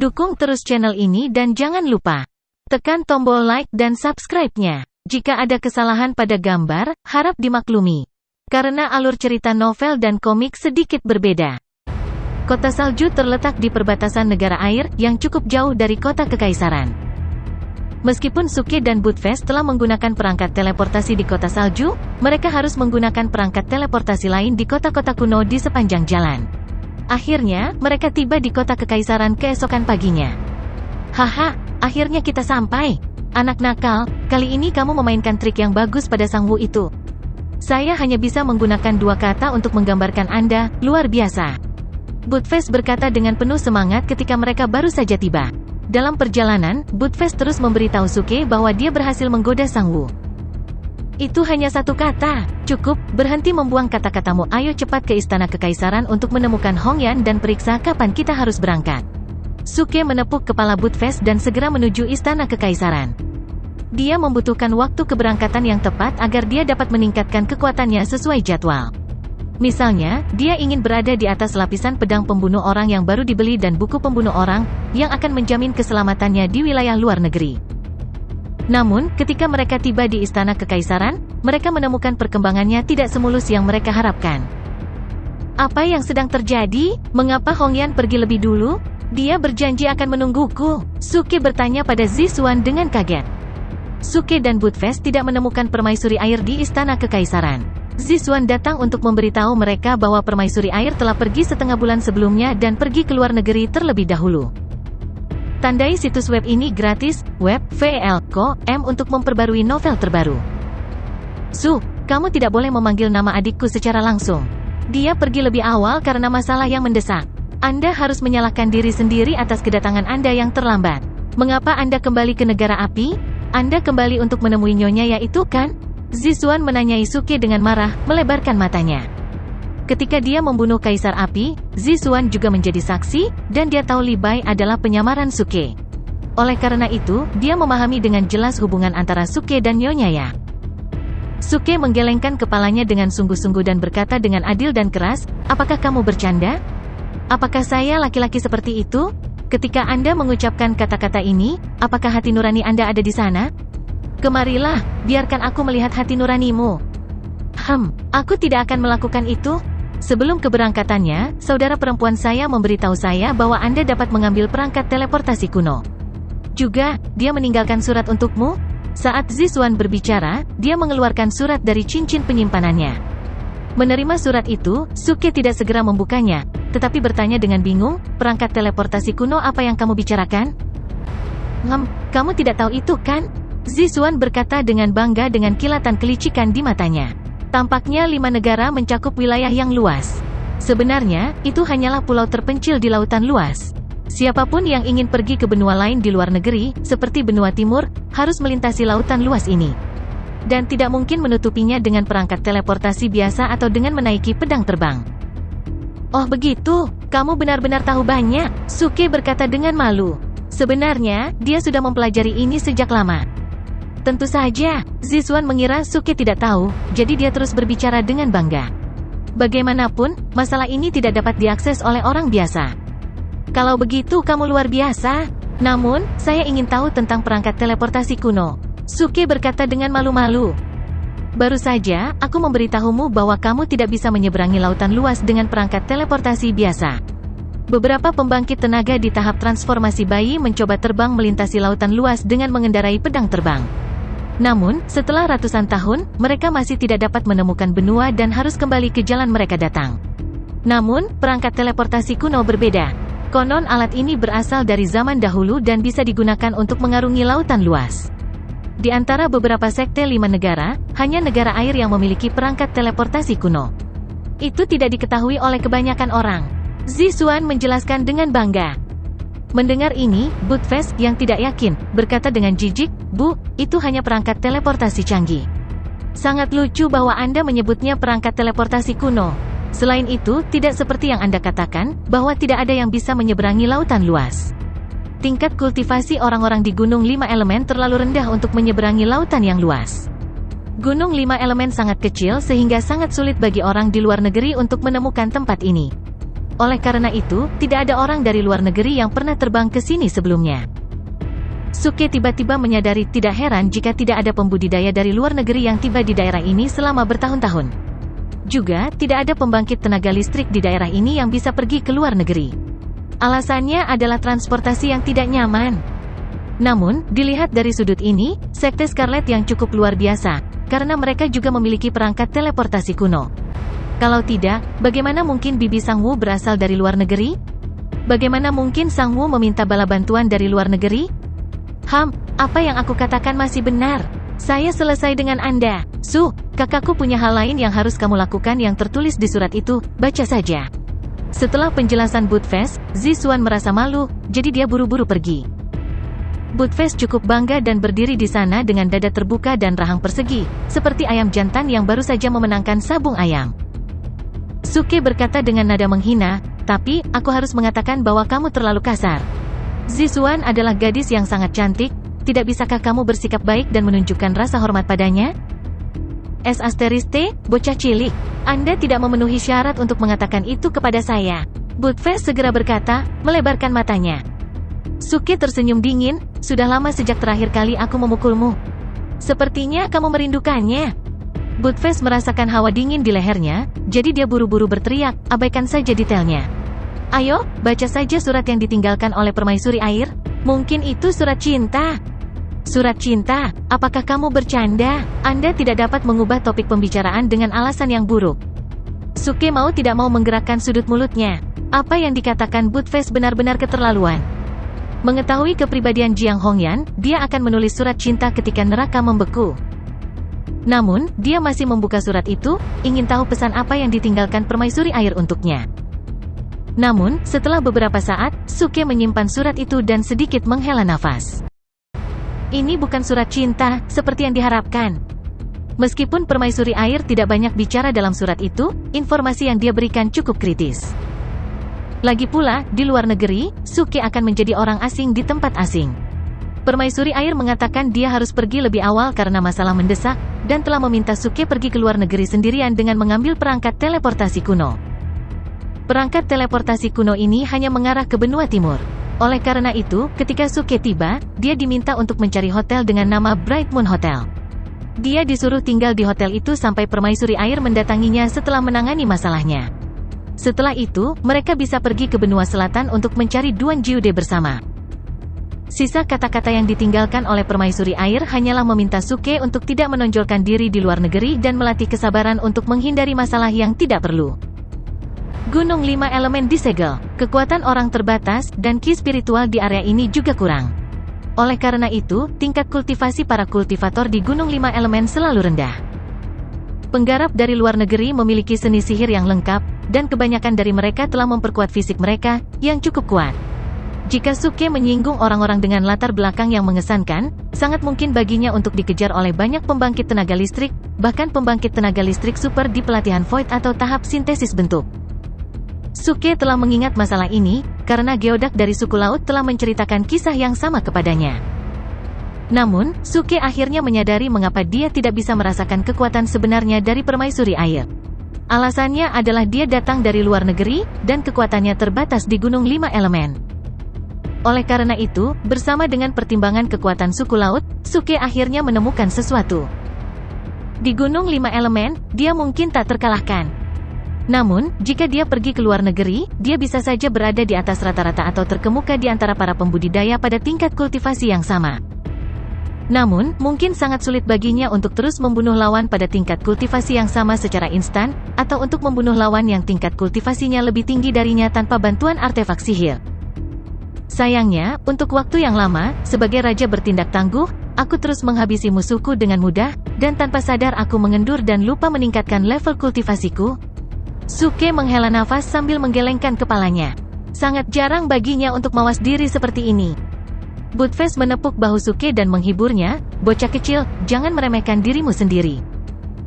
Dukung terus channel ini dan jangan lupa tekan tombol like dan subscribe-nya. Jika ada kesalahan pada gambar, harap dimaklumi. Karena alur cerita novel dan komik sedikit berbeda. Kota salju terletak di perbatasan negara air yang cukup jauh dari kota kekaisaran. Meskipun Suke dan Budfest telah menggunakan perangkat teleportasi di kota salju, mereka harus menggunakan perangkat teleportasi lain di kota-kota kuno di sepanjang jalan. Akhirnya, mereka tiba di kota kekaisaran keesokan paginya. Haha, akhirnya kita sampai. Anak nakal, kali ini kamu memainkan trik yang bagus pada Sang Wu itu. Saya hanya bisa menggunakan 2 kata untuk menggambarkan Anda, luar biasa. Budfest berkata dengan penuh semangat ketika mereka baru saja tiba. Dalam perjalanan, Budfest terus memberitahu Suke bahwa dia berhasil menggoda Sang Wu. Itu hanya 1 kata. Cukup, berhenti membuang kata-katamu. Ayo cepat ke istana kekaisaran untuk menemukan Hongyan dan periksa kapan kita harus berangkat. Suke menepuk kepala Budfest dan segera menuju istana kekaisaran. Dia membutuhkan waktu keberangkatan yang tepat agar dia dapat meningkatkan kekuatannya sesuai jadwal. Misalnya, dia ingin berada di atas lapisan pedang pembunuh orang yang baru dibeli dan buku pembunuh orang, yang akan menjamin keselamatannya di wilayah luar negeri. Namun, ketika mereka tiba di istana kekaisaran, mereka menemukan perkembangannya tidak semulus yang mereka harapkan. Apa yang sedang terjadi? Mengapa Hongyan pergi lebih dulu? Dia berjanji akan menungguku. Suke bertanya pada Zixuan dengan kaget. Suke dan Budfest tidak menemukan permaisuri air di istana kekaisaran. Zixuan datang untuk memberitahu mereka bahwa permaisuri air telah pergi setengah bulan sebelumnya dan pergi ke luar negeri terlebih dahulu. Tandai situs web ini gratis, web VL.com untuk memperbarui novel terbaru. Su, kamu tidak boleh memanggil nama adikku secara langsung. Dia pergi lebih awal karena masalah yang mendesak. Anda harus menyalahkan diri sendiri atas kedatangan Anda yang terlambat. Mengapa Anda kembali ke negara api? Anda kembali untuk menemui nyonya yaitu kan? Zixuan menanyai Suke dengan marah, melebarkan matanya. Ketika dia membunuh Kaisar Api, Zixuan juga menjadi saksi, dan dia tahu Li Bai adalah penyamaran Suke. Oleh karena itu, dia memahami dengan jelas hubungan antara Suke dan Nyonya Ya. Suke menggelengkan kepalanya dengan sungguh-sungguh dan berkata dengan adil dan keras, apakah kamu bercanda? Apakah saya laki-laki seperti itu? Ketika Anda mengucapkan kata-kata ini, apakah hati nurani Anda ada di sana? Kemarilah, biarkan aku melihat hati nuranimu. Aku tidak akan melakukan itu. Sebelum keberangkatannya, saudara perempuan saya memberitahu saya bahwa Anda dapat mengambil perangkat teleportasi kuno. Juga, dia meninggalkan surat untukmu? Saat Zixuan berbicara, dia mengeluarkan surat dari cincin penyimpanannya. Menerima surat itu, Suke tidak segera membukanya, tetapi bertanya dengan bingung, perangkat teleportasi kuno apa yang kamu bicarakan? Kamu tidak tahu itu kan? Zixuan berkata dengan bangga dengan kilatan kelicikan di matanya. Tampaknya 5 negara mencakup wilayah yang luas. Sebenarnya, itu hanyalah pulau terpencil di lautan luas. Siapapun yang ingin pergi ke benua lain di luar negeri, seperti benua timur, harus melintasi lautan luas ini. Dan tidak mungkin menutupinya dengan perangkat teleportasi biasa atau dengan menaiki pedang terbang. Oh begitu, kamu benar-benar tahu banyak, Suke berkata dengan malu. Sebenarnya, dia sudah mempelajari ini sejak lama. Tentu saja, Zixuan mengira Suke tidak tahu, jadi dia terus berbicara dengan bangga. Bagaimanapun, masalah ini tidak dapat diakses oleh orang biasa. Kalau begitu kamu luar biasa. Namun, saya ingin tahu tentang perangkat teleportasi kuno. Suke berkata dengan malu-malu. Baru saja, aku memberitahumu bahwa kamu tidak bisa menyeberangi lautan luas dengan perangkat teleportasi biasa. Beberapa pembangkit tenaga di tahap transformasi bayi mencoba terbang melintasi lautan luas dengan mengendarai pedang terbang. Namun, setelah ratusan tahun, mereka masih tidak dapat menemukan benua dan harus kembali ke jalan mereka datang. Namun, perangkat teleportasi kuno berbeda. Konon alat ini berasal dari zaman dahulu dan bisa digunakan untuk mengarungi lautan luas. Di antara beberapa sekte 5 negara, hanya negara air yang memiliki perangkat teleportasi kuno. Itu tidak diketahui oleh kebanyakan orang. Zixuan menjelaskan dengan bangga. Mendengar ini, Budfest yang tidak yakin, berkata dengan jijik, Bu, itu hanya perangkat teleportasi canggih. Sangat lucu bahwa Anda menyebutnya perangkat teleportasi kuno. Selain itu, tidak seperti yang Anda katakan, bahwa tidak ada yang bisa menyeberangi lautan luas. Tingkat kultivasi orang-orang di Gunung 5 Elemen terlalu rendah untuk menyeberangi lautan yang luas. Gunung 5 Elemen sangat kecil sehingga sangat sulit bagi orang di luar negeri untuk menemukan tempat ini. Oleh karena itu, tidak ada orang dari luar negeri yang pernah terbang ke sini sebelumnya. Suke tiba-tiba menyadari tidak heran jika tidak ada pembudidaya dari luar negeri yang tiba di daerah ini selama bertahun-tahun. Juga, tidak ada pembangkit tenaga listrik di daerah ini yang bisa pergi ke luar negeri. Alasannya adalah transportasi yang tidak nyaman. Namun, dilihat dari sudut ini, Sekte Scarlet yang cukup luar biasa, karena mereka juga memiliki perangkat teleportasi kuno. Kalau tidak, bagaimana mungkin Bibi Sangwoo berasal dari luar negeri? Bagaimana mungkin Sangwoo meminta bala bantuan dari luar negeri? Apa yang aku katakan masih benar. Saya selesai dengan Anda. Kakakku punya hal lain yang harus kamu lakukan yang tertulis di surat itu, baca saja. Setelah penjelasan Budfest, Zixuan merasa malu, jadi dia buru-buru pergi. Budfest cukup bangga dan berdiri di sana dengan dada terbuka dan rahang persegi, seperti ayam jantan yang baru saja memenangkan sabung ayam. Suke berkata dengan nada menghina, tapi, aku harus mengatakan bahwa kamu terlalu kasar. Zixuan adalah gadis yang sangat cantik, tidak bisakah kamu bersikap baik dan menunjukkan rasa hormat padanya? Bocah cilik, Anda tidak memenuhi syarat untuk mengatakan itu kepada saya. Budfest segera berkata, melebarkan matanya. Suke tersenyum dingin, sudah lama sejak terakhir kali aku memukulmu. Sepertinya kamu merindukannya. Budfest merasakan hawa dingin di lehernya, jadi dia buru-buru berteriak, abaikan saja detailnya. Ayo, baca saja surat yang ditinggalkan oleh permaisuri air. Mungkin itu surat cinta. Surat cinta, apakah kamu bercanda? Anda tidak dapat mengubah topik pembicaraan dengan alasan yang buruk. Suke mau tidak mau menggerakkan sudut mulutnya. Apa yang dikatakan Budfest benar-benar keterlaluan. Mengetahui kepribadian Jiang Hongyan, dia akan menulis surat cinta ketika neraka membeku. Namun, dia masih membuka surat itu, ingin tahu pesan apa yang ditinggalkan permaisuri air untuknya. Namun, setelah beberapa saat, Suke menyimpan surat itu dan sedikit menghela nafas. Ini bukan surat cinta, seperti yang diharapkan. Meskipun permaisuri air tidak banyak bicara dalam surat itu, informasi yang dia berikan cukup kritis. Lagi pula, di luar negeri, Suke akan menjadi orang asing di tempat asing. Permaisuri air mengatakan dia harus pergi lebih awal karena masalah mendesak, dan telah meminta Suke pergi ke luar negeri sendirian dengan mengambil perangkat teleportasi kuno. Perangkat teleportasi kuno ini hanya mengarah ke benua timur. Oleh karena itu, ketika Suke tiba, dia diminta untuk mencari hotel dengan nama Bright Moon Hotel. Dia disuruh tinggal di hotel itu sampai permaisuri air mendatanginya setelah menangani masalahnya. Setelah itu, mereka bisa pergi ke benua selatan untuk mencari Duan Jiude bersama. Sisa kata-kata yang ditinggalkan oleh permaisuri air hanyalah meminta Suke untuk tidak menonjolkan diri di luar negeri dan melatih kesabaran untuk menghindari masalah yang tidak perlu. Gunung 5 elemen disegel, kekuatan orang terbatas, dan ki spiritual di area ini juga kurang. Oleh karena itu, tingkat kultivasi para kultivator di Gunung 5 elemen selalu rendah. Penggarap dari luar negeri memiliki seni sihir yang lengkap, dan kebanyakan dari mereka telah memperkuat fisik mereka, yang cukup kuat. Jika Suke menyinggung orang-orang dengan latar belakang yang mengesankan, sangat mungkin baginya untuk dikejar oleh banyak pembangkit tenaga listrik, bahkan pembangkit tenaga listrik super di pelatihan Void atau tahap sintesis bentuk. Suke telah mengingat masalah ini, karena geodak dari suku laut telah menceritakan kisah yang sama kepadanya. Namun, Suke akhirnya menyadari mengapa dia tidak bisa merasakan kekuatan sebenarnya dari permaisuri air. Alasannya adalah dia datang dari luar negeri, dan kekuatannya terbatas di Gunung 5 Elemen. Oleh karena itu, bersama dengan pertimbangan kekuatan suku laut, Suke akhirnya menemukan sesuatu. Di Gunung 5 Elemen, dia mungkin tak terkalahkan. Namun, jika dia pergi ke luar negeri, dia bisa saja berada di atas rata-rata atau terkemuka di antara para pembudidaya pada tingkat kultivasi yang sama. Namun, mungkin sangat sulit baginya untuk terus membunuh lawan pada tingkat kultivasi yang sama secara instan, atau untuk membunuh lawan yang tingkat kultivasinya lebih tinggi darinya tanpa bantuan artefak sihir. Sayangnya, untuk waktu yang lama, sebagai raja bertindak tangguh, aku terus menghabisi musuhku dengan mudah, dan tanpa sadar aku mengendur dan lupa meningkatkan level kultivasiku. Suke menghela nafas sambil menggelengkan kepalanya. Sangat jarang baginya untuk mawas diri seperti ini. Budfest menepuk bahu Suke dan menghiburnya, bocah kecil, jangan meremehkan dirimu sendiri.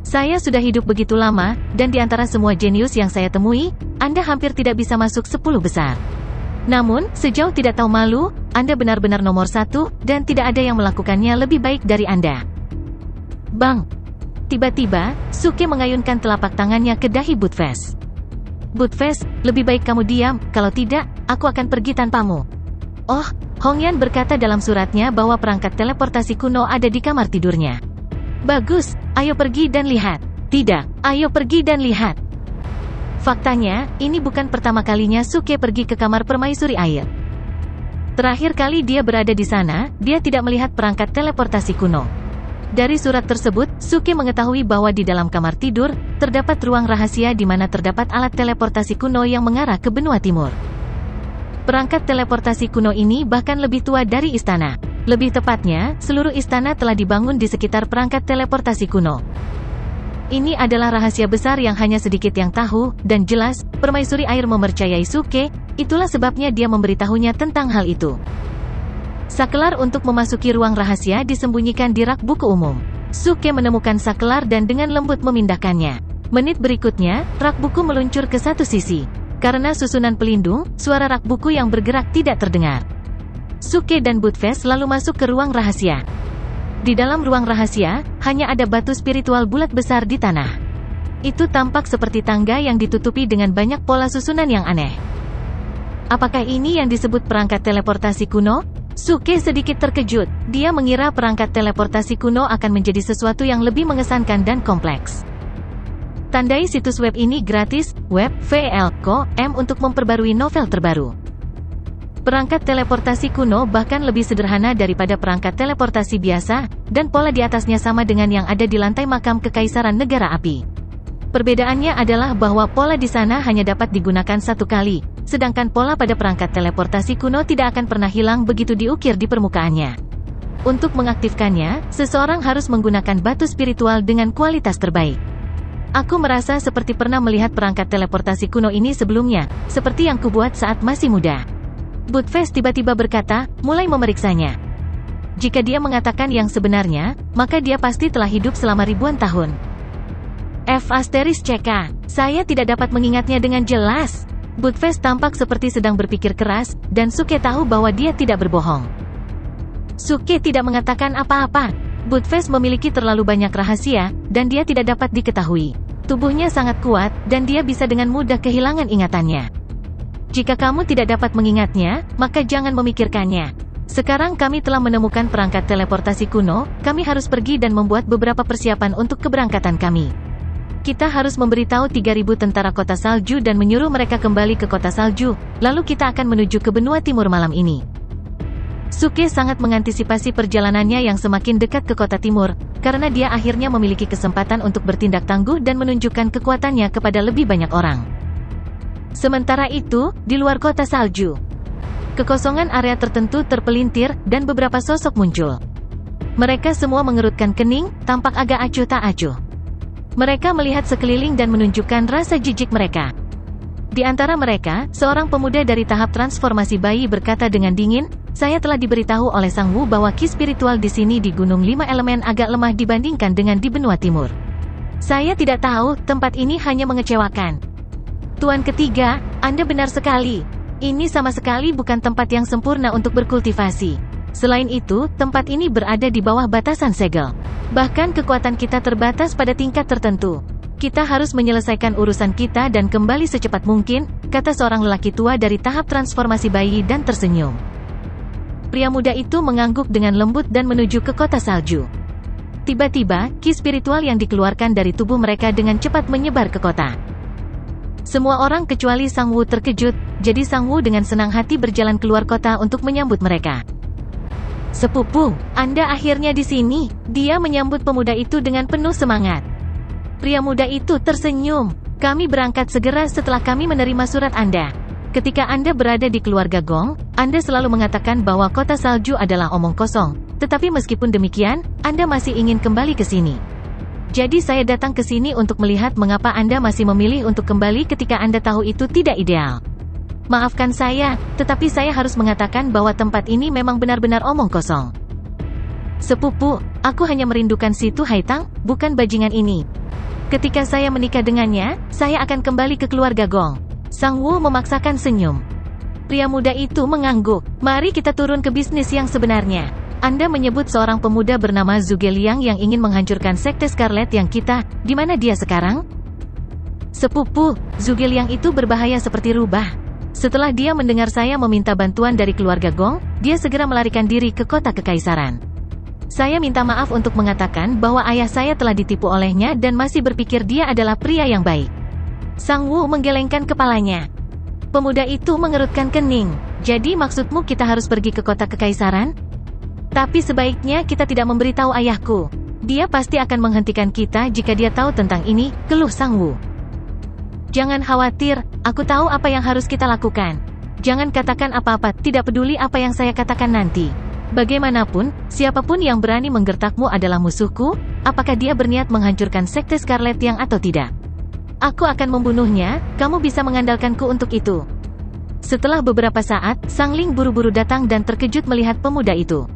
Saya sudah hidup begitu lama, dan di antara semua jenius yang saya temui, Anda hampir tidak bisa masuk 10 besar. Namun, sejauh tidak tahu malu, Anda benar-benar nomor 1, dan tidak ada yang melakukannya lebih baik dari Anda. Bang! Tiba-tiba, Suke mengayunkan telapak tangannya ke dahi Budfest. Budfest, lebih baik kamu diam, kalau tidak, aku akan pergi tanpamu. Oh, Hongyan berkata dalam suratnya bahwa perangkat teleportasi kuno ada di kamar tidurnya. Bagus, ayo pergi dan lihat. Tidak, ayo pergi dan lihat. Faktanya, ini bukan pertama kalinya Suke pergi ke kamar permaisuri air. Terakhir kali dia berada di sana, dia tidak melihat perangkat teleportasi kuno. Dari surat tersebut, Suke mengetahui bahwa di dalam kamar tidur, terdapat ruang rahasia di mana terdapat alat teleportasi kuno yang mengarah ke benua timur. Perangkat teleportasi kuno ini bahkan lebih tua dari istana. Lebih tepatnya, seluruh istana telah dibangun di sekitar perangkat teleportasi kuno. Ini adalah rahasia besar yang hanya sedikit yang tahu, dan jelas, permaisuri air mempercayai Suke, itulah sebabnya dia memberitahunya tentang hal itu. Sakelar untuk memasuki ruang rahasia disembunyikan di rak buku umum. Suke menemukan sakelar dan dengan lembut memindahkannya. Menit berikutnya, rak buku meluncur ke satu sisi. Karena susunan pelindung, suara rak buku yang bergerak tidak terdengar. Suke dan Budfest lalu masuk ke ruang rahasia. Di dalam ruang rahasia, hanya ada batu spiritual bulat besar di tanah. Itu tampak seperti tangga yang ditutupi dengan banyak pola susunan yang aneh. Apakah ini yang disebut perangkat teleportasi kuno? Suke sedikit terkejut. Dia mengira perangkat teleportasi kuno akan menjadi sesuatu yang lebih mengesankan dan kompleks. Tandai situs web ini gratis, web.vl.com untuk memperbarui novel terbaru. Perangkat teleportasi kuno bahkan lebih sederhana daripada perangkat teleportasi biasa, dan pola di atasnya sama dengan yang ada di lantai makam Kekaisaran Negara Api. Perbedaannya adalah bahwa pola di sana hanya dapat digunakan satu kali, sedangkan pola pada perangkat teleportasi kuno tidak akan pernah hilang begitu diukir di permukaannya. Untuk mengaktifkannya, seseorang harus menggunakan batu spiritual dengan kualitas terbaik. Aku merasa seperti pernah melihat perangkat teleportasi kuno ini sebelumnya, seperti yang kubuat saat masih muda. Budfest tiba-tiba berkata, mulai memeriksanya. Jika dia mengatakan yang sebenarnya, maka dia pasti telah hidup selama ribuan tahun. *CK. Saya tidak dapat mengingatnya dengan jelas. Budfest tampak seperti sedang berpikir keras, dan Suke tahu bahwa dia tidak berbohong. Suke tidak mengatakan apa-apa. Budfest memiliki terlalu banyak rahasia, dan dia tidak dapat diketahui. Tubuhnya sangat kuat, dan dia bisa dengan mudah kehilangan ingatannya. Jika kamu tidak dapat mengingatnya, maka jangan memikirkannya. Sekarang kami telah menemukan perangkat teleportasi kuno, kami harus pergi dan membuat beberapa persiapan untuk keberangkatan kami. Kita harus memberitahu 3.000 tentara kota salju dan menyuruh mereka kembali ke kota salju, lalu kita akan menuju ke benua timur malam ini. Suke sangat mengantisipasi perjalanannya yang semakin dekat ke kota timur, karena dia akhirnya memiliki kesempatan untuk bertindak tangguh dan menunjukkan kekuatannya kepada lebih banyak orang. Sementara itu, di luar kota salju, kekosongan area tertentu terpelintir, dan beberapa sosok muncul. Mereka semua mengerutkan kening, tampak agak acuh tak acuh. Mereka melihat sekeliling dan menunjukkan rasa jijik mereka. Di antara mereka, seorang pemuda dari tahap transformasi bayi berkata dengan dingin, saya telah diberitahu oleh Sang Wu bahwa ki spiritual di sini di Gunung 5 Elemen agak lemah dibandingkan dengan di benua timur. Saya tidak tahu, tempat ini hanya mengecewakan. Tuan ketiga, Anda benar sekali. Ini sama sekali bukan tempat yang sempurna untuk berkultivasi. Selain itu, tempat ini berada di bawah batasan segel. Bahkan kekuatan kita terbatas pada tingkat tertentu. Kita harus menyelesaikan urusan kita dan kembali secepat mungkin, kata seorang lelaki tua dari tahap transformasi bayi dan tersenyum. Pria muda itu mengangguk dengan lembut dan menuju ke kota salju. Tiba-tiba, ki spiritual yang dikeluarkan dari tubuh mereka dengan cepat menyebar ke kota. Semua orang kecuali Sang Wu terkejut, jadi Sang Wu dengan senang hati berjalan keluar kota untuk menyambut mereka. Sepupu, Anda akhirnya di sini. Dia menyambut pemuda itu dengan penuh semangat. Pria muda itu tersenyum. Kami berangkat segera setelah kami menerima surat Anda. Ketika Anda berada di keluarga Gong, Anda selalu mengatakan bahwa kota salju adalah omong kosong. Tetapi meskipun demikian, Anda masih ingin kembali ke sini. Jadi saya datang ke sini untuk melihat mengapa Anda masih memilih untuk kembali ketika Anda tahu itu tidak ideal. Maafkan saya, tetapi saya harus mengatakan bahwa tempat ini memang benar-benar omong kosong. Sepupu, aku hanya merindukan situ Haitang, bukan bajingan ini. Ketika saya menikah dengannya, saya akan kembali ke keluarga Gong. Sang Wu memaksakan senyum. Pria muda itu mengangguk. Mari kita turun ke bisnis yang sebenarnya. Anda menyebut seorang pemuda bernama Zhuge Liang yang ingin menghancurkan Sekte Scarlet yang kita, di mana dia sekarang? Sepupu, Zhuge Liang itu berbahaya seperti rubah. Setelah dia mendengar saya meminta bantuan dari keluarga Gong, dia segera melarikan diri ke kota kekaisaran. Saya minta maaf untuk mengatakan bahwa ayah saya telah ditipu olehnya dan masih berpikir dia adalah pria yang baik. Sang Wu menggelengkan kepalanya. Pemuda itu mengerutkan kening. Jadi maksudmu kita harus pergi ke kota kekaisaran? Tapi sebaiknya kita tidak memberitahu ayahku. Dia pasti akan menghentikan kita jika dia tahu tentang ini, keluh Sang Wu. Jangan khawatir, aku tahu apa yang harus kita lakukan. Jangan katakan apa-apa, tidak peduli apa yang saya katakan nanti. Bagaimanapun, siapapun yang berani menggertakmu adalah musuhku, apakah dia berniat menghancurkan Sekte Scarlet Yang atau tidak. Aku akan membunuhnya, kamu bisa mengandalkanku untuk itu. Setelah beberapa saat, Sang Ling buru-buru datang dan terkejut melihat pemuda itu.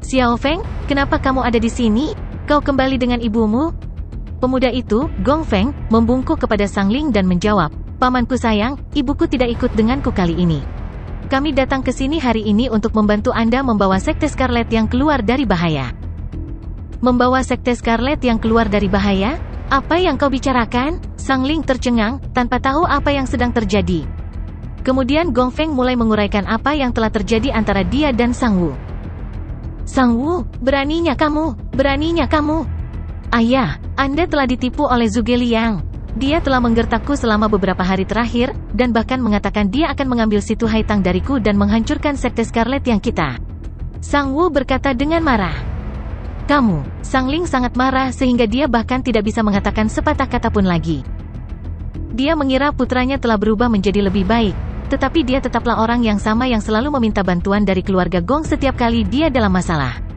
Xiao Feng, kenapa kamu ada di sini? Kau kembali dengan ibumu? Pemuda itu, Gong Feng, membungkuk kepada Sang Ling dan menjawab, Pamanku sayang, ibuku tidak ikut denganku kali ini. Kami datang ke sini hari ini untuk membantu Anda membawa Sekte Scarlet yang keluar dari bahaya. Membawa Sekte Scarlet yang keluar dari bahaya? Apa yang kau bicarakan? Sang Ling tercengang, tanpa tahu apa yang sedang terjadi. Kemudian Gong Feng mulai menguraikan apa yang telah terjadi antara dia dan Sang Wu. Sang Wu, beraninya kamu, beraninya kamu. Ayah, Anda telah ditipu oleh Zhuge Liang. Dia telah menggertakku selama beberapa hari terakhir, dan bahkan mengatakan dia akan mengambil Situ Haitang dariku dan menghancurkan Sekte Scarlet yang kita. Sang Wu berkata dengan marah. Kamu, Sang Ling sangat marah sehingga dia bahkan tidak bisa mengatakan sepatah kata pun lagi. Dia mengira putranya telah berubah menjadi lebih baik, tetapi dia tetaplah orang yang sama yang selalu meminta bantuan dari keluarga Gong setiap kali dia dalam masalah.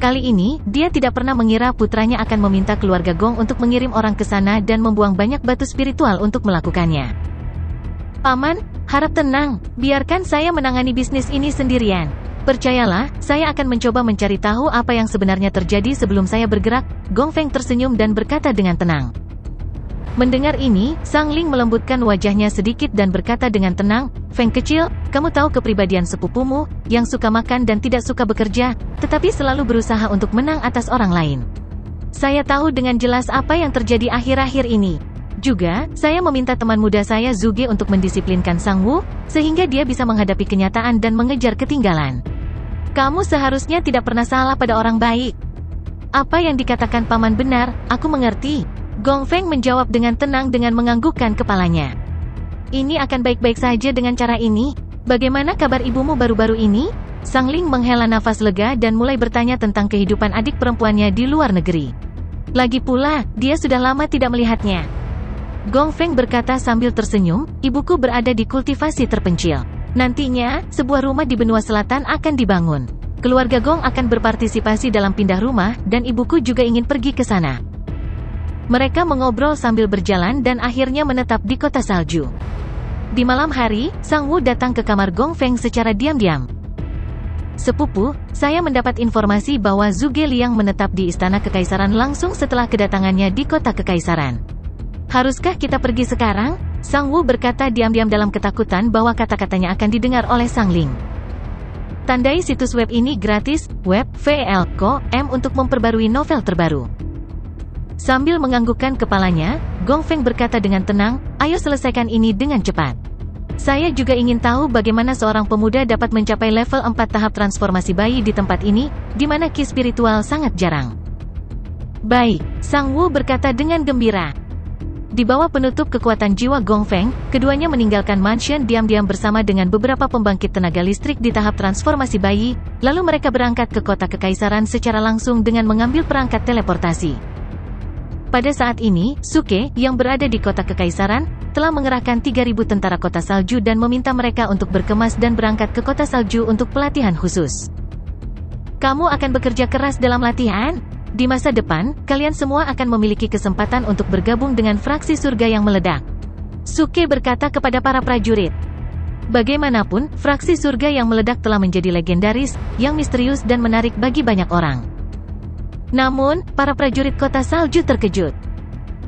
Kali ini, dia tidak pernah mengira putranya akan meminta keluarga Gong untuk mengirim orang ke sana dan membuang banyak batu spiritual untuk melakukannya. Paman, harap tenang, biarkan saya menangani bisnis ini sendirian. Percayalah, saya akan mencoba mencari tahu apa yang sebenarnya terjadi sebelum saya bergerak. Gong Feng tersenyum dan berkata dengan tenang. Mendengar ini, Sang Ling melembutkan wajahnya sedikit dan berkata dengan tenang, Feng kecil, kamu tahu kepribadian sepupumu, yang suka makan dan tidak suka bekerja, tetapi selalu berusaha untuk menang atas orang lain. Saya tahu dengan jelas apa yang terjadi akhir-akhir ini. Juga, saya meminta teman muda saya Zhuge untuk mendisiplinkan Sang Wu, sehingga dia bisa menghadapi kenyataan dan mengejar ketinggalan. Kamu seharusnya tidak pernah salah pada orang baik. Apa yang dikatakan paman benar, aku mengerti. Gong Feng menjawab dengan tenang dengan menganggukkan kepalanya. Ini akan baik-baik saja dengan cara ini. Bagaimana kabar ibumu baru-baru ini? Sang Ling menghela nafas lega dan mulai bertanya tentang kehidupan adik perempuannya di luar negeri. Lagi pula, dia sudah lama tidak melihatnya. Gong Feng berkata sambil tersenyum, ibuku berada di kultivasi terpencil. Nantinya, sebuah rumah di benua selatan akan dibangun. Keluarga Gong akan berpartisipasi dalam pindah rumah, dan ibuku juga ingin pergi ke sana. Mereka mengobrol sambil berjalan dan akhirnya menetap di kota salju. Di malam hari, Sang Wu datang ke kamar Gong Feng secara diam-diam. Sepupu, saya mendapat informasi bahwa Zhuge Liang menetap di istana kekaisaran langsung setelah kedatangannya di kota kekaisaran. Haruskah kita pergi sekarang? Sang Wu berkata diam-diam dalam ketakutan bahwa kata-katanya akan didengar oleh Sang Ling. Tandai situs web ini gratis, web, VL.com untuk memperbarui novel terbaru. Sambil menganggukkan kepalanya, Gong Feng berkata dengan tenang, ayo selesaikan ini dengan cepat. Saya juga ingin tahu bagaimana seorang pemuda dapat mencapai level 4 tahap transformasi bayi di tempat ini, di mana ki spiritual sangat jarang. Baik, Sang Wu berkata dengan gembira. Di bawah penutup kekuatan jiwa Gong Feng, keduanya meninggalkan mansion diam-diam bersama dengan beberapa pembangkit tenaga listrik di tahap transformasi bayi, lalu mereka berangkat ke kota kekaisaran secara langsung dengan mengambil perangkat teleportasi. Pada saat ini, Suke, yang berada di kota kekaisaran, telah mengerahkan 3.000 tentara kota salju dan meminta mereka untuk berkemas dan berangkat ke kota salju untuk pelatihan khusus. Kamu akan bekerja keras dalam latihan? Di masa depan, kalian semua akan memiliki kesempatan untuk bergabung dengan fraksi surga yang meledak. Suke berkata kepada para prajurit. Bagaimanapun, fraksi surga yang meledak telah menjadi legendaris, yang misterius dan menarik bagi banyak orang. Namun, para prajurit kota salju terkejut.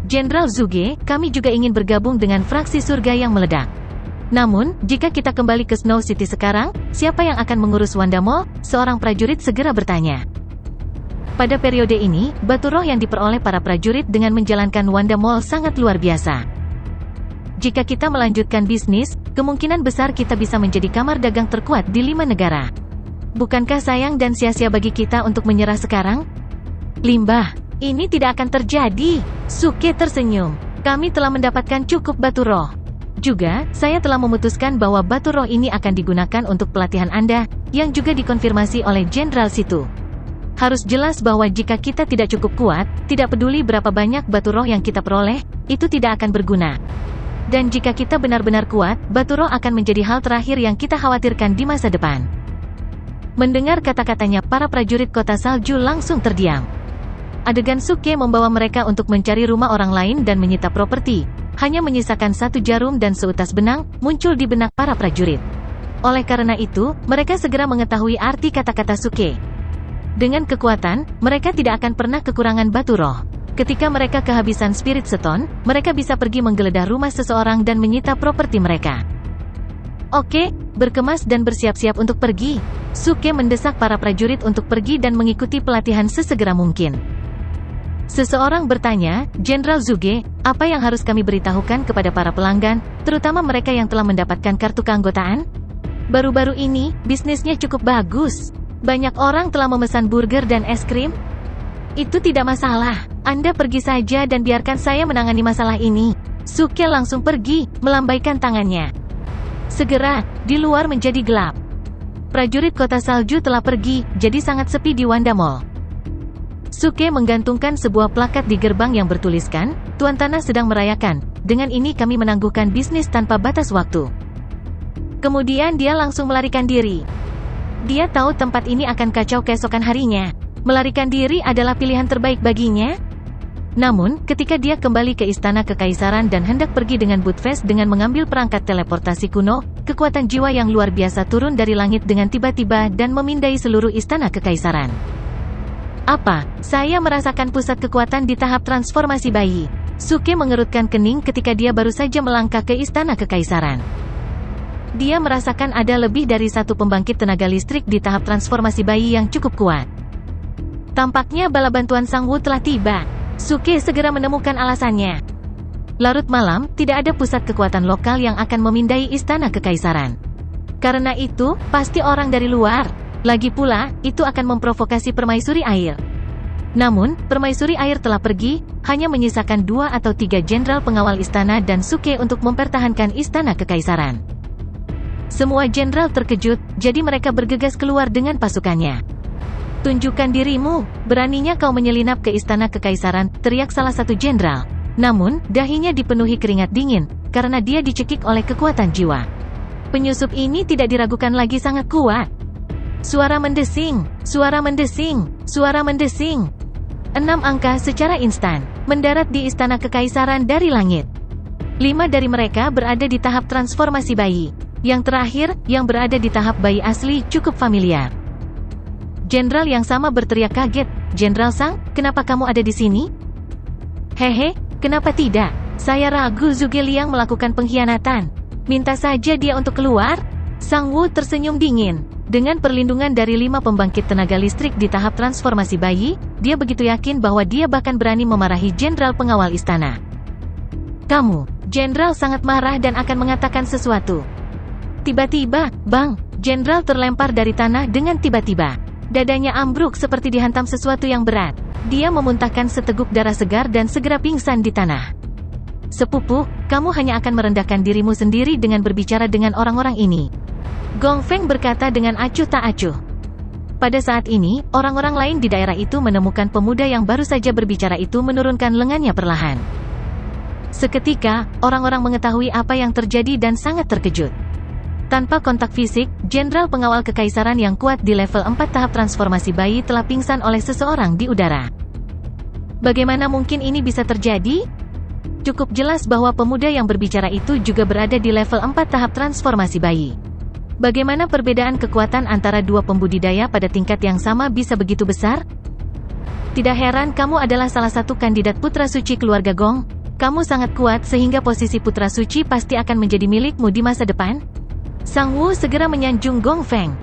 Jenderal Zhuge, kami juga ingin bergabung dengan fraksi surga yang meledak. Namun, jika kita kembali ke Snow City sekarang, siapa yang akan mengurus Wanda Mall? Seorang prajurit segera bertanya. Pada periode ini, batu roh yang diperoleh para prajurit dengan menjalankan Wanda Mall sangat luar biasa. Jika kita melanjutkan bisnis, kemungkinan besar kita bisa menjadi kamar dagang terkuat di 5 negara. Bukankah sayang dan sia-sia bagi kita untuk menyerah sekarang? Limbah, ini tidak akan terjadi. Suke tersenyum. Kami telah mendapatkan cukup batu roh. Juga, saya telah memutuskan bahwa batu roh ini akan digunakan untuk pelatihan Anda, yang juga dikonfirmasi oleh Jenderal Situ. Harus jelas bahwa jika kita tidak cukup kuat, tidak peduli berapa banyak batu roh yang kita peroleh, itu tidak akan berguna. Dan jika kita benar-benar kuat, batu roh akan menjadi hal terakhir yang kita khawatirkan di masa depan. Mendengar kata-katanya, para prajurit kota salju langsung terdiam. Adegan Suke membawa mereka untuk mencari rumah orang lain dan menyita properti. Hanya menyisakan 1 jarum dan seutas benang, muncul di benak para prajurit. Oleh karena itu, mereka segera mengetahui arti kata-kata Suke. Dengan kekuatan, mereka tidak akan pernah kekurangan batu roh. Ketika mereka kehabisan Spirit Stone, mereka bisa pergi menggeledah rumah seseorang dan menyita properti mereka. Oke, berkemas dan bersiap-siap untuk pergi. Suke mendesak para prajurit untuk pergi dan mengikuti pelatihan sesegera mungkin. Seseorang bertanya, Jenderal Zuge, apa yang harus kami beritahukan kepada para pelanggan, terutama mereka yang telah mendapatkan kartu keanggotaan? Baru-baru ini, bisnisnya cukup bagus. Banyak orang telah memesan burger dan es krim. Itu tidak masalah. Anda pergi saja dan biarkan saya menangani masalah ini. Suke langsung pergi, melambaikan tangannya. Segera, di luar menjadi gelap. Prajurit kota salju telah pergi, jadi sangat sepi di Wanda Mall. Suke menggantungkan sebuah plakat di gerbang yang bertuliskan, Tuan Tanah sedang merayakan, dengan ini kami menangguhkan bisnis tanpa batas waktu. Kemudian dia langsung melarikan diri. Dia tahu tempat ini akan kacau keesokan harinya. Melarikan diri adalah pilihan terbaik baginya. Namun, ketika dia kembali ke Istana Kekaisaran dan hendak pergi dengan Budfest dengan mengambil perangkat teleportasi kuno, kekuatan jiwa yang luar biasa turun dari langit dengan tiba-tiba dan memindai seluruh Istana Kekaisaran. Apa? Saya merasakan pusat kekuatan di tahap transformasi bayi. Suke mengerutkan kening ketika dia baru saja melangkah ke Istana Kekaisaran. Dia merasakan ada lebih dari 1 pembangkit tenaga listrik di tahap transformasi bayi yang cukup kuat. Tampaknya bala bantuan Sang Wu telah tiba. Suke segera menemukan alasannya. Larut malam, tidak ada pusat kekuatan lokal yang akan memindai Istana Kekaisaran. Karena itu, pasti orang dari luar. Lagi pula, itu akan memprovokasi permaisuri air. Namun, permaisuri air telah pergi, hanya menyisakan 2 atau 3 jenderal pengawal istana dan Suke untuk mempertahankan Istana Kekaisaran. Semua jenderal terkejut, jadi mereka bergegas keluar dengan pasukannya. Tunjukkan dirimu, beraninya kau menyelinap ke Istana Kekaisaran, teriak salah satu jenderal. Namun, dahinya dipenuhi keringat dingin, karena dia dicekik oleh kekuatan jiwa. Penyusup ini tidak diragukan lagi sangat kuat. Suara mendesing, suara mendesing, suara mendesing. 6 angka secara instan, mendarat di Istana Kekaisaran dari langit. 5 dari mereka berada di tahap transformasi bayi. Yang terakhir, yang berada di tahap bayi asli, cukup familiar. Jenderal yang sama berteriak kaget, Jenderal Sang, kenapa kamu ada di sini? Hehe, kenapa tidak? Saya ragu Zuge Liang melakukan pengkhianatan. Minta saja dia untuk keluar. Sang Wu tersenyum dingin. Dengan perlindungan dari 5 pembangkit tenaga listrik di tahap transformasi bayi, dia begitu yakin bahwa dia bahkan berani memarahi jenderal pengawal istana. Kamu, jenderal sangat marah dan akan mengatakan sesuatu. Tiba-tiba, bang, jenderal terlempar dari tanah dengan tiba-tiba. Dadanya ambruk seperti dihantam sesuatu yang berat. Dia memuntahkan seteguk darah segar dan segera pingsan di tanah. Sepupu, kamu hanya akan merendahkan dirimu sendiri dengan berbicara dengan orang-orang ini. Gong Feng berkata dengan acuh tak acuh. Pada saat ini, orang-orang lain di daerah itu menemukan pemuda yang baru saja berbicara itu menurunkan lengannya perlahan. Seketika, orang-orang mengetahui apa yang terjadi dan sangat terkejut. Tanpa kontak fisik, jenderal pengawal kekaisaran yang kuat di level 4 tahap transformasi bayi telah pingsan oleh seseorang di udara. Bagaimana mungkin ini bisa terjadi? Cukup jelas bahwa pemuda yang berbicara itu juga berada di level 4 tahap transformasi bayi. Bagaimana perbedaan kekuatan antara 2 pembudidaya pada tingkat yang sama bisa begitu besar? Tidak heran kamu adalah salah satu kandidat putra suci keluarga Gong. Kamu sangat kuat sehingga posisi putra suci pasti akan menjadi milikmu di masa depan. Sang Wu segera menyanjung Gong Feng.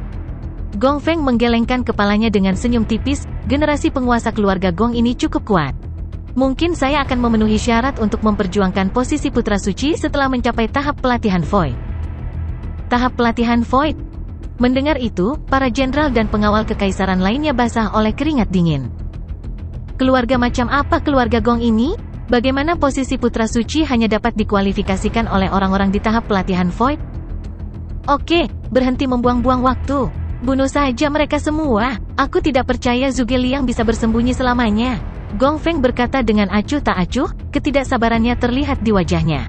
Gong Feng menggelengkan kepalanya dengan senyum tipis, generasi penguasa keluarga Gong ini cukup kuat. Mungkin saya akan memenuhi syarat untuk memperjuangkan posisi Putra Suci setelah mencapai tahap pelatihan Void. Tahap pelatihan Void. Mendengar itu, para jenderal dan pengawal kekaisaran lainnya basah oleh keringat dingin. Keluarga macam apa keluarga Gong ini? Bagaimana posisi Putra Suci hanya dapat dikualifikasikan oleh orang-orang di tahap pelatihan Void? Oke, berhenti membuang-buang waktu. Bunuh saja mereka semua. Aku tidak percaya Zhuge Liang bisa bersembunyi selamanya. Gong Feng berkata dengan acuh tak acuh, ketidaksabarannya terlihat di wajahnya.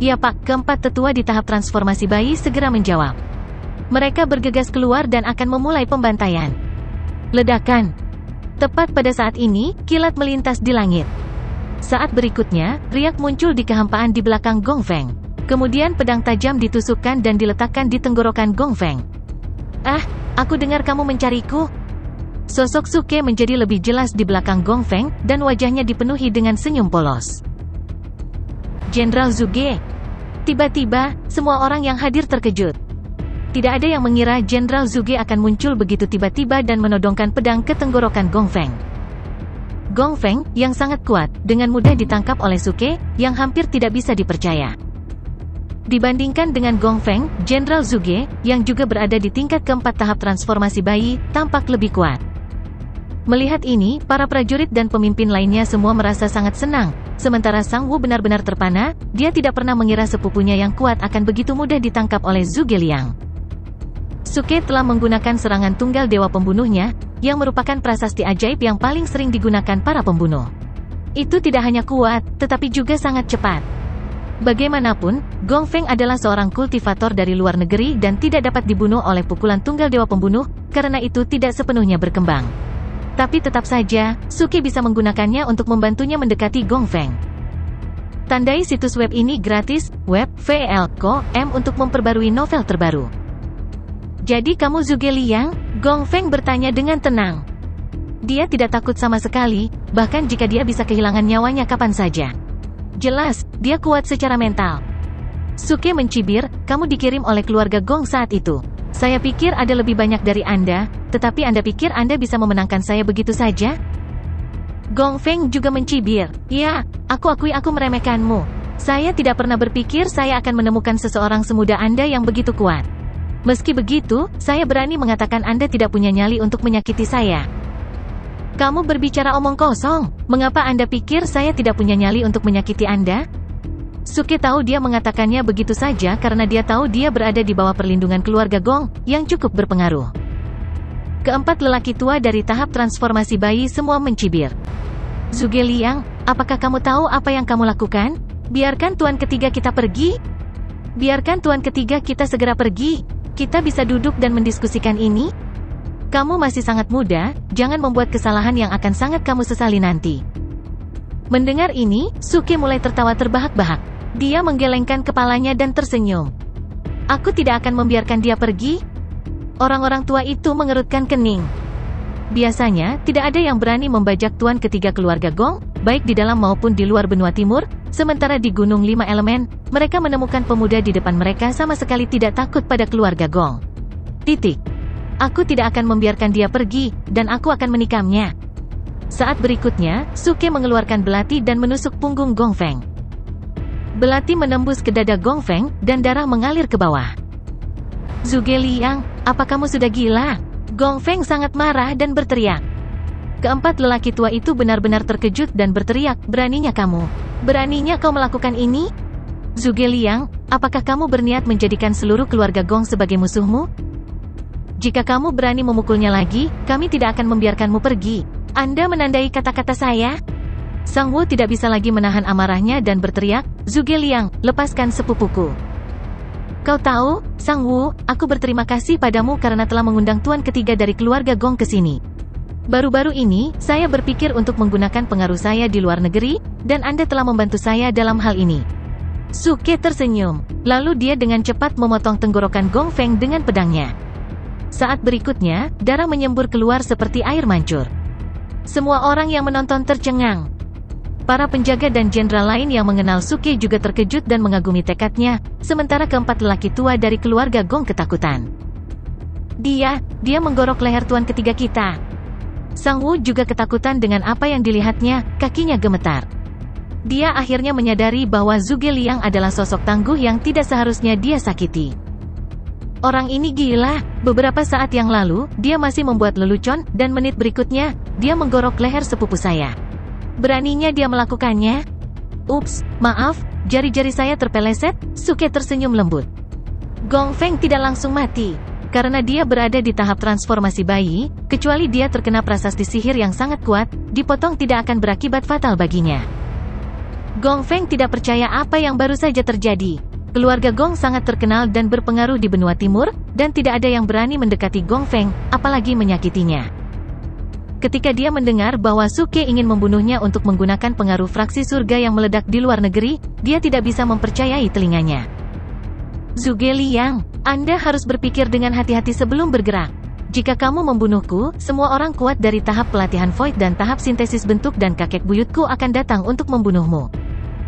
Ya Pak, keempat tetua di tahap transformasi bayi segera menjawab. Mereka bergegas keluar dan akan memulai pembantaian. Ledakan. Tepat pada saat ini, kilat melintas di langit. Saat berikutnya, riak muncul di kehampaan di belakang Gong Feng. Kemudian pedang tajam ditusukkan dan diletakkan di tenggorokan Gong Feng. Ah, aku dengar kamu mencariku. Sosok Suke menjadi lebih jelas di belakang Gong Feng, dan wajahnya dipenuhi dengan senyum polos. Jenderal Zhuge. Tiba-tiba, semua orang yang hadir terkejut. Tidak ada yang mengira Jenderal Zhuge akan muncul begitu tiba-tiba dan menodongkan pedang ke tenggorokan Gong Feng. Gong Feng, yang sangat kuat, dengan mudah ditangkap oleh Suke, yang hampir tidak bisa dipercaya. Dibandingkan dengan Gong Feng, Jenderal Zhuge, yang juga berada di tingkat keempat tahap transformasi bayi, tampak lebih kuat. Melihat ini, para prajurit dan pemimpin lainnya semua merasa sangat senang, sementara Sang Wu benar-benar terpana, dia tidak pernah mengira sepupunya yang kuat akan begitu mudah ditangkap oleh Zhuge Liang. Suke telah menggunakan serangan tunggal dewa pembunuhnya, yang merupakan prasasti ajaib yang paling sering digunakan para pembunuh. Itu tidak hanya kuat, tetapi juga sangat cepat. Bagaimanapun, Gong Feng adalah seorang kultivator dari luar negeri dan tidak dapat dibunuh oleh pukulan tunggal dewa pembunuh, karena itu tidak sepenuhnya berkembang. Tapi tetap saja, Suke bisa menggunakannya untuk membantunya mendekati Gong Feng. Tandai situs web ini gratis, web.vl.com untuk memperbarui novel terbaru. Jadi kamu Zhuge Liang? Gong Feng bertanya dengan tenang. Dia tidak takut sama sekali, bahkan jika dia bisa kehilangan nyawanya kapan saja. Jelas, dia kuat secara mental. Suke mencibir, kamu dikirim oleh keluarga Gong saat itu. Saya pikir ada lebih banyak dari Anda, tetapi Anda pikir Anda bisa memenangkan saya begitu saja? Gong Feng juga mencibir. Ya, aku akui aku meremehkanmu. Saya tidak pernah berpikir saya akan menemukan seseorang semudah Anda yang begitu kuat. Meski begitu, saya berani mengatakan Anda tidak punya nyali untuk menyakiti saya. Kamu berbicara omong kosong. Mengapa Anda pikir saya tidak punya nyali untuk menyakiti Anda? Suke tahu dia mengatakannya begitu saja karena dia tahu dia berada di bawah perlindungan keluarga Gong, yang cukup berpengaruh. Keempat lelaki tua dari tahap transformasi bayi semua mencibir. Zhuge Liang, apakah kamu tahu apa yang kamu lakukan? Biarkan tuan ketiga kita pergi. Biarkan tuan ketiga kita segera pergi. Kita bisa duduk dan mendiskusikan ini. Kamu masih sangat muda, jangan membuat kesalahan yang akan sangat kamu sesali nanti. Mendengar ini, Suke mulai tertawa terbahak-bahak. Dia menggelengkan kepalanya dan tersenyum. Aku tidak akan membiarkan dia pergi. Orang-orang tua itu mengerutkan kening. Biasanya, tidak ada yang berani membajak tuan ketiga keluarga Gong, baik di dalam maupun di luar benua timur, sementara di Gunung Lima Elemen, mereka menemukan pemuda di depan mereka sama sekali tidak takut pada keluarga Gong. Titik. Aku tidak akan membiarkan dia pergi, dan aku akan menikamnya. Saat berikutnya, Suke mengeluarkan belati dan menusuk punggung Gong Feng. Belati menembus ke dada Gong Feng, dan darah mengalir ke bawah. Zhuge Liang, apa kamu sudah gila? Gong Feng sangat marah dan berteriak. Keempat lelaki tua itu benar-benar terkejut dan berteriak, beraninya kamu? Beraninya kau melakukan ini? Zhuge Liang, apakah kamu berniat menjadikan seluruh keluarga Gong sebagai musuhmu? Jika kamu berani memukulnya lagi, kami tidak akan membiarkanmu pergi. Anda menandai kata-kata saya? Sang Wu tidak bisa lagi menahan amarahnya dan berteriak, Zhuge Liang, lepaskan sepupuku. Kau tahu, Sang Wu, aku berterima kasih padamu karena telah mengundang tuan ketiga dari keluarga Gong ke sini. Baru-baru ini, saya berpikir untuk menggunakan pengaruh saya di luar negeri, dan Anda telah membantu saya dalam hal ini. Suke tersenyum. Lalu dia dengan cepat memotong tenggorokan Gong Feng dengan pedangnya. Saat berikutnya, darah menyembur keluar seperti air mancur. Semua orang yang menonton tercengang. Para penjaga dan jenderal lain yang mengenal Suke juga terkejut dan mengagumi tekadnya, sementara keempat lelaki tua dari keluarga Gong ketakutan. Dia menggorok leher tuan ketiga kita. Sang Woo juga ketakutan dengan apa yang dilihatnya, kakinya gemetar. Dia akhirnya menyadari bahwa Zhuge Liang adalah sosok tangguh yang tidak seharusnya dia sakiti. Orang ini gila, beberapa saat yang lalu, dia masih membuat lelucon, dan menit berikutnya, dia menggorok leher sepupu saya. Beraninya dia melakukannya? Ups, maaf, jari-jari saya terpeleset, Suke tersenyum lembut. Gong Feng tidak langsung mati. Karena dia berada di tahap transformasi bayi, kecuali dia terkena prasasti sihir yang sangat kuat, dipotong tidak akan berakibat fatal baginya. Gong Feng tidak percaya apa yang baru saja terjadi. Keluarga Gong sangat terkenal dan berpengaruh di benua timur, dan tidak ada yang berani mendekati Gong Feng, apalagi menyakitinya. Ketika dia mendengar bahwa Suke ingin membunuhnya untuk menggunakan pengaruh fraksi surga yang meledak di luar negeri, dia tidak bisa mempercayai telinganya. Zhuge Liang, Anda harus berpikir dengan hati-hati sebelum bergerak. Jika kamu membunuhku, semua orang kuat dari tahap pelatihan Void dan tahap sintesis bentuk dan kakek buyutku akan datang untuk membunuhmu.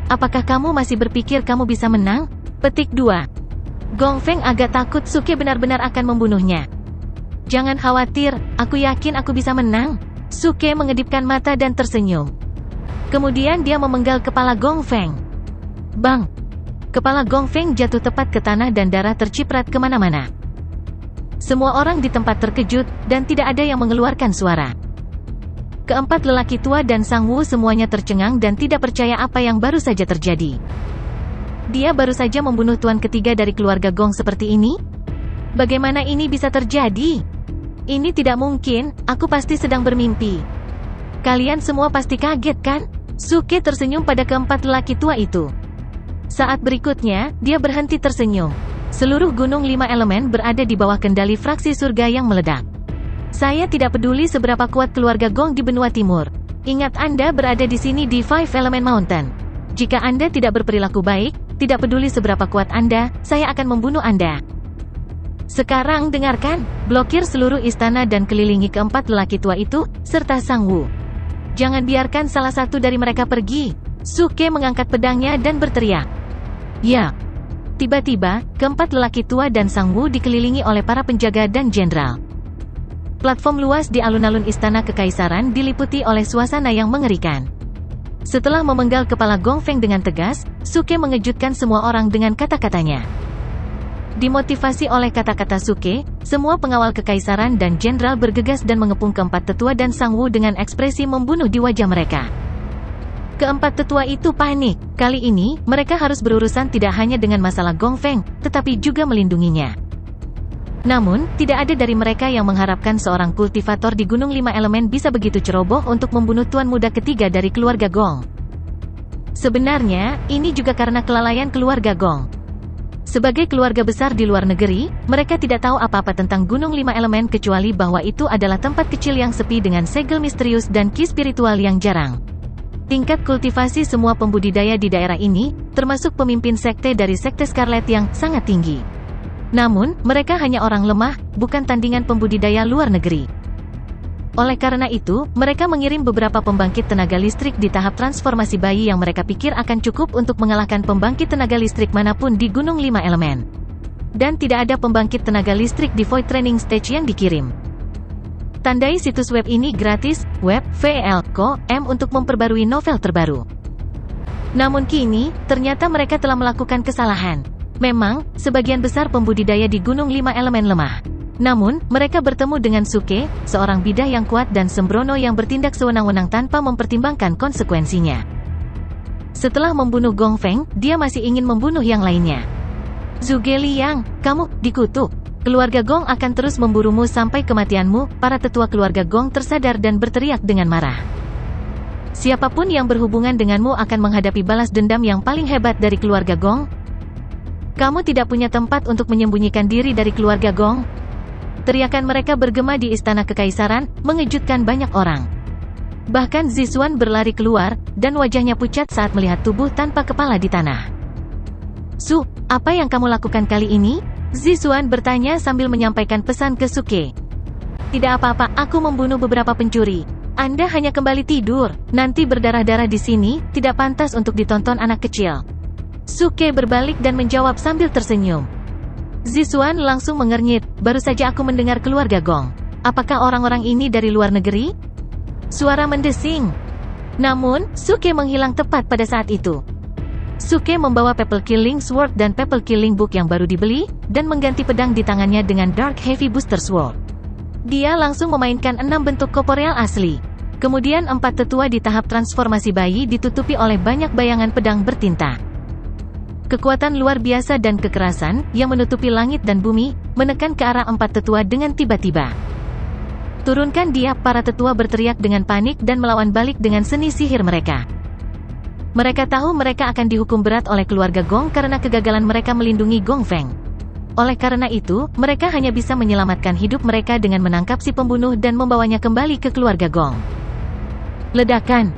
Apakah kamu masih berpikir kamu bisa menang? Petik 2. Gong Feng agak takut Suke benar-benar akan membunuhnya. Jangan khawatir, aku yakin aku bisa menang. Suke mengedipkan mata dan tersenyum. Kemudian dia memenggal kepala Gong Feng. Bang! Kepala Gong Feng jatuh tepat ke tanah dan darah terciprat kemana-mana. Semua orang di tempat terkejut, dan tidak ada yang mengeluarkan suara. Keempat lelaki tua dan Sang Woo semuanya tercengang dan tidak percaya apa yang baru saja terjadi. Dia baru saja membunuh tuan ketiga dari keluarga Gong seperti ini? Bagaimana ini bisa terjadi? Ini tidak mungkin, aku pasti sedang bermimpi. Kalian semua pasti kaget kan? Suke tersenyum pada keempat lelaki tua itu. Saat berikutnya, dia berhenti tersenyum. Seluruh gunung 5 elemen berada di bawah kendali fraksi surga yang meledak. Saya tidak peduli seberapa kuat keluarga Gong di benua timur. Ingat Anda berada di sini di Five Element Mountain. Jika Anda tidak berperilaku baik, tidak peduli seberapa kuat Anda, saya akan membunuh Anda. Sekarang dengarkan, blokir seluruh istana dan kelilingi keempat lelaki tua itu, serta Sang Woo. Jangan biarkan salah satu dari mereka pergi. Suke mengangkat pedangnya dan berteriak. Ya. Tiba-tiba, keempat lelaki tua dan Sang Woo dikelilingi oleh para penjaga dan jenderal. Platform luas di alun-alun istana kekaisaran diliputi oleh suasana yang mengerikan. Setelah memenggal kepala Gong Feng dengan tegas, Suke mengejutkan semua orang dengan kata-katanya. Dimotivasi oleh kata-kata Suke, semua pengawal kekaisaran dan jenderal bergegas dan mengepung keempat tetua dan Sang Woo dengan ekspresi membunuh di wajah mereka. Keempat tetua itu panik. Kali ini, mereka harus berurusan tidak hanya dengan masalah Gong Feng, tetapi juga melindunginya. Namun, tidak ada dari mereka yang mengharapkan seorang kultivator di Gunung 5 Elemen bisa begitu ceroboh untuk membunuh tuan muda ketiga dari keluarga Gong. Sebenarnya, ini juga karena kelalaian keluarga Gong. Sebagai keluarga besar di luar negeri, mereka tidak tahu apa-apa tentang Gunung 5 Elemen kecuali bahwa itu adalah tempat kecil yang sepi dengan segel misterius dan ki spiritual yang jarang. Tingkat kultivasi semua pembudidaya di daerah ini, termasuk pemimpin sekte dari Sekte Scarlet yang sangat tinggi. Namun, mereka hanya orang lemah, bukan tandingan pembudidaya luar negeri. Oleh karena itu, mereka mengirim beberapa pembangkit tenaga listrik di tahap transformasi bayi yang mereka pikir akan cukup untuk mengalahkan pembangkit tenaga listrik manapun di Gunung 5 Elemen. Dan tidak ada pembangkit tenaga listrik di Void Training Stage yang dikirim. Tandai situs web ini gratis, web, VL.com untuk memperbarui novel terbaru. Namun kini, ternyata mereka telah melakukan kesalahan. Memang, sebagian besar pembudidaya di Gunung 5 Elemen lemah. Namun, mereka bertemu dengan Suke, seorang bidah yang kuat dan sembrono yang bertindak sewenang-wenang tanpa mempertimbangkan konsekuensinya. Setelah membunuh Gong Feng, dia masih ingin membunuh yang lainnya. Zhuge Liang, kamu dikutuk. Keluarga Gong akan terus memburumu sampai kematianmu. Para tetua keluarga Gong tersadar dan berteriak dengan marah. Siapapun yang berhubungan denganmu akan menghadapi balas dendam yang paling hebat dari keluarga Gong. Kamu tidak punya tempat untuk menyembunyikan diri dari keluarga Gong. Teriakan mereka bergema di istana kekaisaran, mengejutkan banyak orang. Bahkan Zixuan berlari keluar, dan wajahnya pucat saat melihat tubuh tanpa kepala di tanah. Su, apa yang kamu lakukan kali ini? Zixuan bertanya sambil menyampaikan pesan ke Suke. Tidak apa-apa, aku membunuh beberapa pencuri. Anda hanya kembali tidur, nanti berdarah-darah di sini, tidak pantas untuk ditonton anak kecil. Suke berbalik dan menjawab sambil tersenyum. Zixuan langsung mengernyit, baru saja aku mendengar keluarga Gong. Apakah orang-orang ini dari luar negeri? Suara mendesing. Namun, Suke menghilang tepat pada saat itu. Suke membawa Pebble Killing Sword dan Pebble Killing Book yang baru dibeli, dan mengganti pedang di tangannya dengan Dark Heavy Booster Sword. Dia langsung memainkan 6 bentuk korporeal asli. Kemudian 4 tetua di tahap transformasi bayi ditutupi oleh banyak bayangan pedang bertinta. Kekuatan luar biasa dan kekerasan, yang menutupi langit dan bumi, menekan ke arah 4 tetua dengan tiba-tiba. Turunkan dia, para tetua berteriak dengan panik dan melawan balik dengan seni sihir mereka. Mereka tahu mereka akan dihukum berat oleh keluarga Gong karena kegagalan mereka melindungi Gong Feng. Oleh karena itu, mereka hanya bisa menyelamatkan hidup mereka dengan menangkap si pembunuh dan membawanya kembali ke keluarga Gong. Ledakan.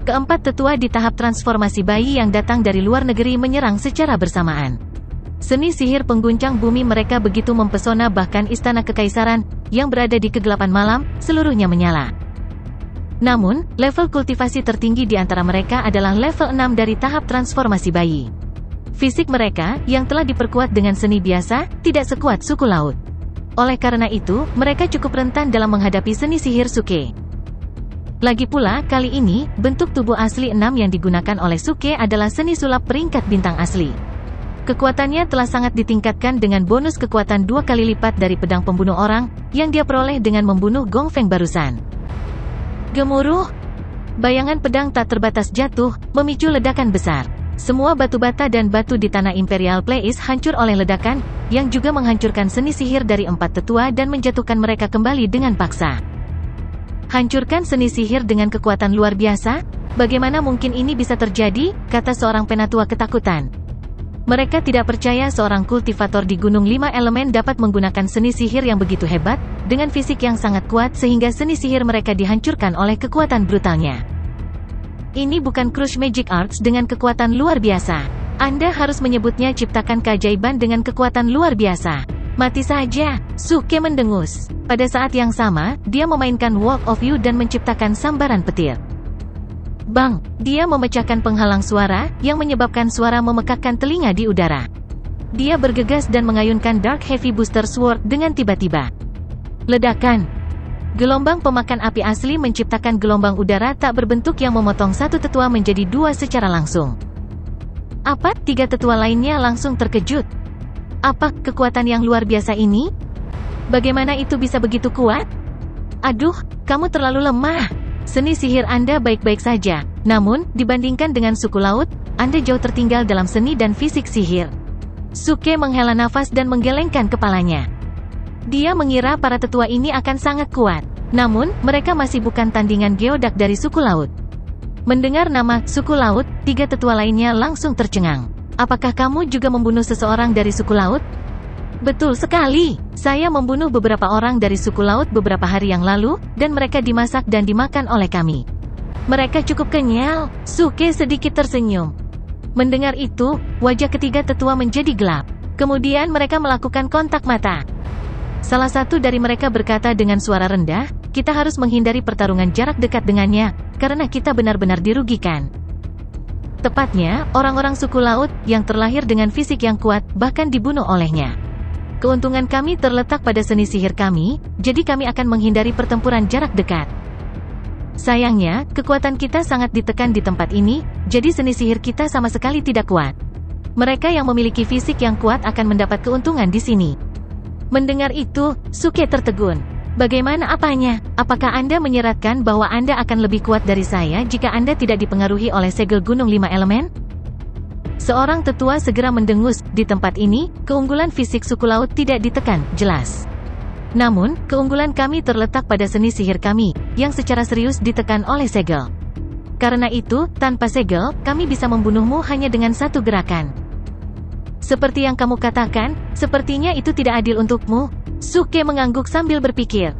Keempat tetua di tahap transformasi bayi yang datang dari luar negeri menyerang secara bersamaan. Seni sihir pengguncang bumi mereka begitu mempesona, bahkan istana kekaisaran, yang berada di kegelapan malam, seluruhnya menyala. Namun, level kultivasi tertinggi di antara mereka adalah level 6 dari tahap transformasi bayi. Fisik mereka, yang telah diperkuat dengan seni biasa, tidak sekuat suku laut. Oleh karena itu, mereka cukup rentan dalam menghadapi seni sihir Suke. Lagi pula, kali ini, bentuk tubuh asli 6 yang digunakan oleh Suke adalah seni sulap peringkat bintang asli. Kekuatannya telah sangat ditingkatkan dengan bonus kekuatan 2 kali lipat dari pedang pembunuh orang, yang dia peroleh dengan membunuh Gong Feng barusan. Gemuruh. Bayangan pedang tak terbatas jatuh, memicu ledakan besar. Semua batu bata dan batu di tanah Imperial Place hancur oleh ledakan, yang juga menghancurkan seni sihir dari 4 tetua dan menjatuhkan mereka kembali dengan paksa. Hancurkan seni sihir dengan kekuatan luar biasa? Bagaimana mungkin ini bisa terjadi? Kata seorang penatua ketakutan. Mereka tidak percaya seorang kultivator di Gunung 5 Elemen dapat menggunakan seni sihir yang begitu hebat, dengan fisik yang sangat kuat sehingga seni sihir mereka dihancurkan oleh kekuatan brutalnya. Ini bukan Crush Magic Arts dengan kekuatan luar biasa. Anda harus menyebutnya ciptakan keajaiban dengan kekuatan luar biasa. Mati saja, Suke mendengus. Pada saat yang sama, dia memainkan Walk of You dan menciptakan sambaran petir. Bang, dia memecahkan penghalang suara, yang menyebabkan suara memekakkan telinga di udara. Dia bergegas dan mengayunkan Dark Heavy Booster Sword dengan tiba-tiba. Ledakan. Gelombang pemakan api asli menciptakan gelombang udara tak berbentuk yang memotong satu tetua menjadi 2 secara langsung. Apa? 3 tetua lainnya langsung terkejut. Apa kekuatan yang luar biasa ini? Bagaimana itu bisa begitu kuat? Aduh, kamu terlalu lemah. Seni sihir Anda baik-baik saja, namun, dibandingkan dengan suku laut, Anda jauh tertinggal dalam seni dan fisik sihir. Suke menghela nafas dan menggelengkan kepalanya. Dia mengira para tetua ini akan sangat kuat. Namun, mereka masih bukan tandingan geodak dari suku laut. Mendengar nama suku laut, 3 tetua lainnya langsung tercengang. Apakah kamu juga membunuh seseorang dari suku laut? Betul sekali. Saya membunuh beberapa orang dari suku laut beberapa hari yang lalu, dan mereka dimasak dan dimakan oleh kami. Mereka cukup kenyal. Suke sedikit tersenyum. Mendengar itu, wajah ketiga tetua menjadi gelap. Kemudian mereka melakukan kontak mata. Salah satu dari mereka berkata dengan suara rendah, kita harus menghindari pertarungan jarak dekat dengannya, karena kita benar-benar dirugikan. Tepatnya, orang-orang suku laut, yang terlahir dengan fisik yang kuat, bahkan dibunuh olehnya. Keuntungan kami terletak pada seni sihir kami, jadi kami akan menghindari pertempuran jarak dekat. Sayangnya, kekuatan kita sangat ditekan di tempat ini, jadi seni sihir kita sama sekali tidak kuat. Mereka yang memiliki fisik yang kuat akan mendapat keuntungan di sini. Mendengar itu, Suke tertegun. Bagaimana apanya? Apakah Anda menyeratkan bahwa Anda akan lebih kuat dari saya jika Anda tidak dipengaruhi oleh segel Gunung 5 Elemen? Seorang tetua segera mendengus, di tempat ini, keunggulan fisik suku laut tidak ditekan, jelas. Namun, keunggulan kami terletak pada seni sihir kami, yang secara serius ditekan oleh segel. Karena itu, tanpa segel, kami bisa membunuhmu hanya dengan 1 gerakan. Seperti yang kamu katakan, sepertinya itu tidak adil untukmu. Suke mengangguk sambil berpikir.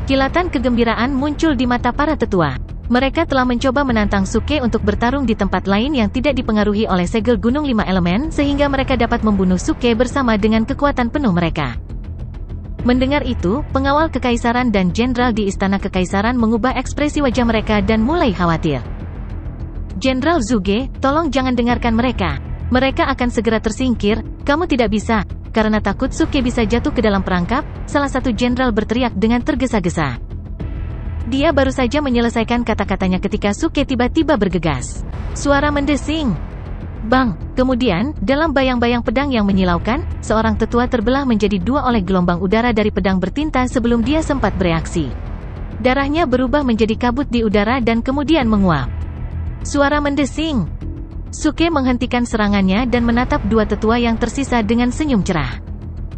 Kilatan kegembiraan muncul di mata para tetua. Mereka telah mencoba menantang Suke untuk bertarung di tempat lain yang tidak dipengaruhi oleh segel Gunung 5 Elemen sehingga mereka dapat membunuh Suke bersama dengan kekuatan penuh mereka. Mendengar itu, pengawal kekaisaran dan jenderal di istana kekaisaran mengubah ekspresi wajah mereka dan mulai khawatir. Jenderal Zuge, tolong jangan dengarkan mereka. Mereka akan segera tersingkir, kamu tidak bisa, karena takut Suke bisa jatuh ke dalam perangkap, salah satu jenderal berteriak dengan tergesa-gesa. Dia baru saja menyelesaikan kata-katanya ketika Suke tiba-tiba bergegas. Suara mendesing. Bang! Kemudian, dalam bayang-bayang pedang yang menyilaukan, seorang tetua terbelah menjadi dua oleh gelombang udara dari pedang bertinta sebelum dia sempat bereaksi. Darahnya berubah menjadi kabut di udara dan kemudian menguap. Suara mendesing. Suke menghentikan serangannya dan menatap dua tetua yang tersisa dengan senyum cerah.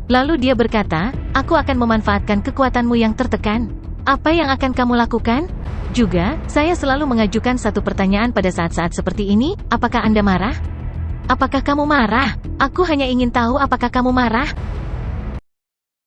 Lalu dia berkata, aku akan memanfaatkan kekuatanmu yang tertekan. Apa yang akan kamu lakukan? Juga, saya selalu mengajukan satu pertanyaan pada saat-saat seperti ini, apakah Anda marah? Apakah kamu marah? Aku hanya ingin tahu apakah kamu marah?